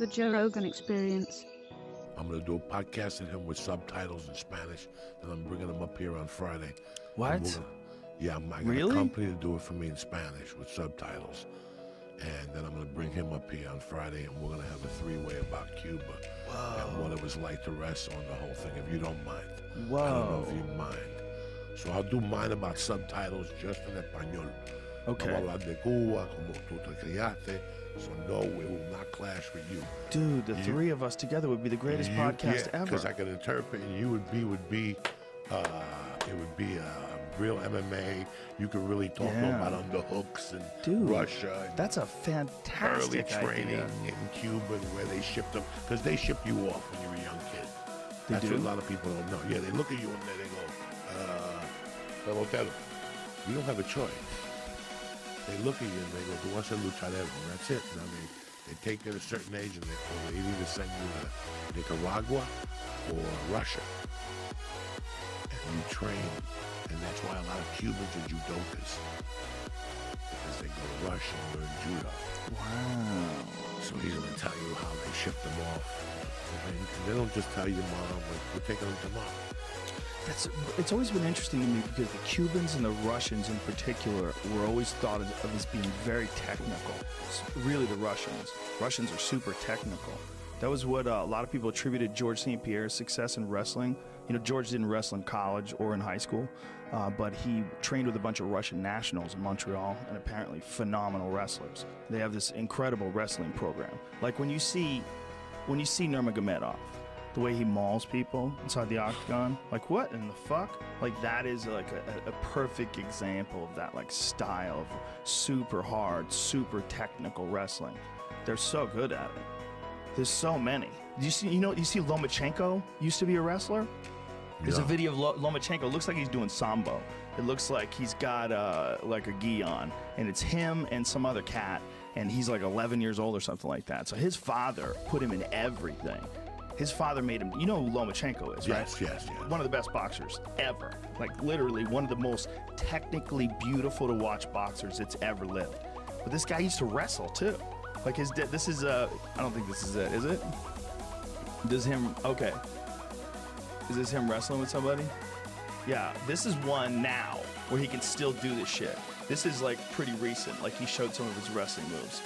The Joe Rogan Experience. I'm going to do a podcast with him with subtitles in Spanish, and I'm bringing him up here on Friday. What? I got a company to do it for me in Spanish with subtitles. And then I'm going to bring him up here on Friday, and we're going to have a three-way about Cuba. Whoa. And what it was like to wrestle on the whole thing, if you don't mind. Whoa. I don't know if you mind. So I'll do mine about subtitles just in español. Okay. Vamos a hablar de Cuba, como tú te criaste. So no, it will not clash with you. Dude, the three of us together would be the greatest podcast ever. Because I could interpret, and you would be, it would be real MMA. You could really talk about underhooks and Russia. And that's a fantastic early training in Cuba where they shipped them, because they ship you off when you're a young kid. That's what a lot of people don't know. Yeah, they look at you and they go, pelotero. You don't have a choice. They look at you and they go, tú vas a luchar ever. And that's it. Now they take you at a certain age and they either send you to Nicaragua or Russia. And you train. And that's why a lot of Cubans are judokas. Because they go to Russia and learn judo. Wow. So he's going to tell you how they ship them off. They don't just tell your mom, we're taking them tomorrow. It's always been interesting to me because the Cubans and the Russians in particular were always thought of as being very technical. It's really the Russians. Russians are super technical. That was what a lot of people attributed George St. Pierre's success in wrestling. You know, George didn't wrestle in college or in high school, but he trained with a bunch of Russian nationals in Montreal, and apparently phenomenal wrestlers. They have this incredible wrestling program. Like when you see Nurmagomedov, the way he mauls people inside the octagon, like what in the fuck? Like that is like a perfect example of that like style of super hard, super technical wrestling. They're so good at it. There's so many. You see Lomechenko used to be a wrestler? There's a video of Lomechenko. It looks like he's doing sambo. It looks like he's got like a gi on, and it's him and some other cat, and he's like 11 years old or something like that. So his father put him in everything. His father made him, you know who Lomechenko is, right? Yes. One of the best boxers ever. Like literally one of the most technically beautiful to watch boxers that's ever lived. But this guy used to wrestle too. Like this is I don't think this is it, is it? Is this him wrestling with somebody? Yeah, this is one now where he can still do this shit. This is like pretty recent, like he showed some of his wrestling moves.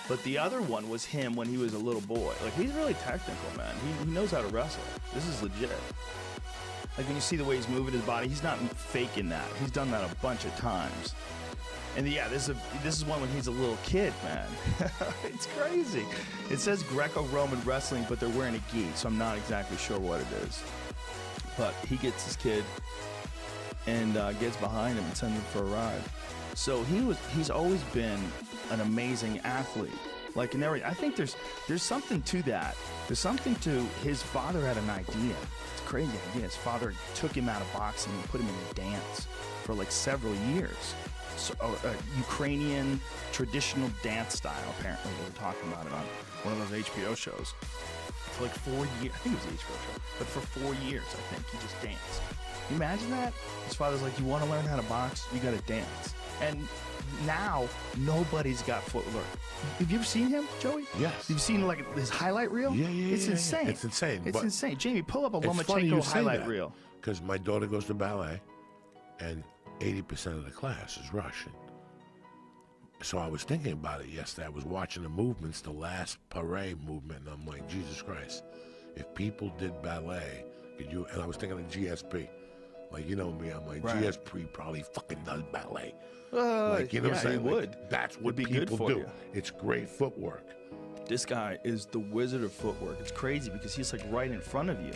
But the other one was him when he was a little boy. Like, he's really technical, man. He knows how to wrestle. This is legit. Like, when you see the way he's moving his body, he's not faking that. He's done that a bunch of times. And yeah, this is one when he's a little kid, man. It's crazy. It says Greco-Roman wrestling, but they're wearing a gi, so I'm not exactly sure what it is. But he gets his kid and gets behind him and sends him for a ride. So he's always been an amazing athlete. Like, and I think there's something to that. There's something to his father had an idea. It's a crazy idea. His father took him out of boxing and put him in a dance for like several years. So, Ukrainian traditional dance style, apparently. They were talking about it on one of those HBO shows. For like 4 years. I think it was an HBO show. But for 4 years, I think, he just danced. Can you imagine that? His father's like, you want to learn how to box? You got to dance. And now, nobody's got footwork. Have you ever seen him, Joey? Yes. You've seen like his highlight reel? Yeah. It's insane. It's insane. It's insane. Jamie, pull up a It's funny Lomachenko you say highlight that, reel. Because my daughter goes to ballet, and 80% of the class is Russian. So I was thinking about it yesterday. I was watching the movements, the last parade movement, and I'm like, Jesus Christ, if people did ballet, could you? And I was thinking of GSP. Like, you know me, I'm like, right. GSP probably fucking does ballet. Like, you know what I'm saying? He would. Like, that's what It'd be people good for do. you. It's great footwork. This guy is the wizard of footwork. It's crazy because he's like right in front of you,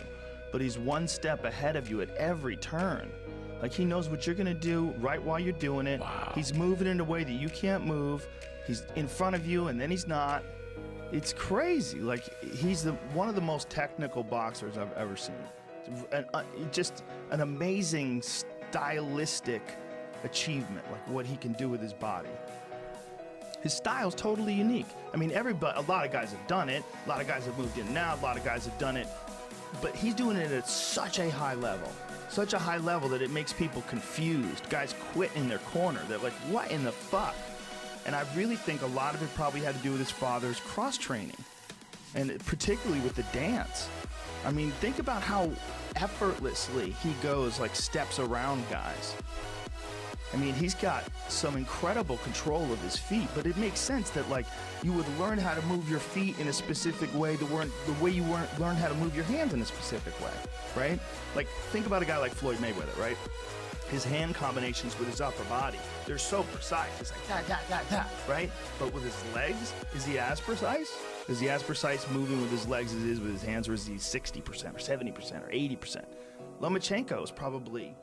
but he's one step ahead of you at every turn. Like, he knows what you're gonna do right while you're doing it. Wow. He's moving in a way that you can't move. He's in front of you and then he's not. It's crazy. Like, he's one of the most technical boxers I've ever seen. Just an amazing stylistic achievement, like what he can do with his body. His style's totally unique. I mean, a lot of guys have done it. A lot of guys have moved in and out. A lot of guys have done it. But he's doing it at such a high level. Such a high level that it makes people confused. Guys quit in their corner. They're like, what in the fuck? And I really think a lot of it probably had to do with his father's cross-training. and particularly with the dance. I mean, think about how effortlessly he goes, like steps around guys. I mean, he's got some incredible control of his feet, but it makes sense that, like, you would learn how to move your feet in a specific way the way you learn how to move your hands in a specific way, right? Like, think about a guy like Floyd Mayweather, right? His hand combinations with his upper body, they're so precise. It's like, da, da, da, da, right? But with his legs, is he as precise? Is he as precise moving with his legs as he is with his hands, or is he 60% or 70% or 80%? Lomechenko is probably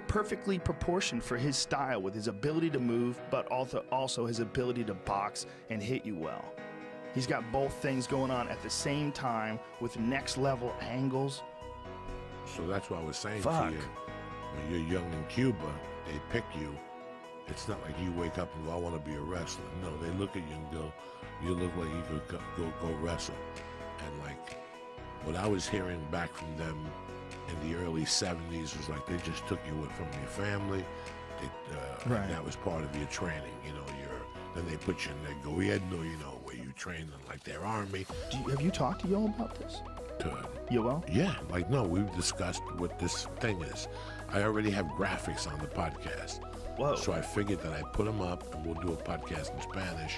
perfectly proportioned for his style, with his ability to move, but also his ability to box and hit you well. He's got both things going on at the same time with next level angles. So that's what I was saying to you. When you're young in Cuba, they pick you. It's not like you wake up and go, I want to be a wrestler. No, they look at you and go, you look like you could go wrestle. And like, what I was hearing back from them in the early 70s was like, they just took you from your family. Right. And that was part of your training. You know, then they put you in their gobierno, you know, where you train in like their army. Have you talked to Yoel about this? Yoel? Yeah, like, no, we've discussed what this thing is. I already have graphics on the podcast. Whoa. So I figured that I'd put them up and we'll do a podcast in Spanish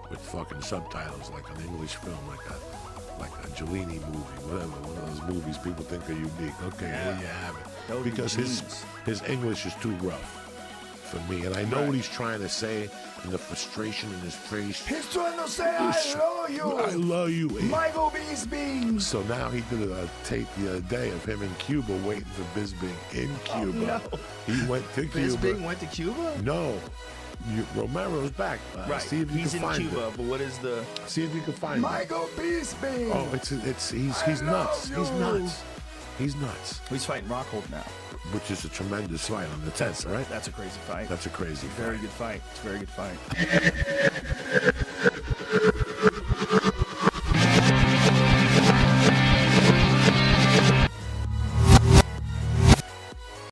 with fucking subtitles, like an English film, like a Jellini movie, whatever, one of those movies people think are unique. Okay, there you have it. Because his English is too rough for me, and I know what he's trying to say, and the frustration in his face. He's trying to say, I love you. I love you. Michael Bisping. So now he did a tape the other day of him in Cuba waiting for Bisping in Cuba. Oh, no. He went to Cuba. Bisping went to Cuba? No. Romero's back. Right. See if you he's can in find Cuba, it. but what is the... See if you can find Michael Bisping. Oh, he's nuts. He's nuts. He's nuts. He's fighting Rockhold now. Which is a tremendous fight on the 10th, right? That's a crazy fight. That's a crazy fight. Very good fight. It's a very good fight.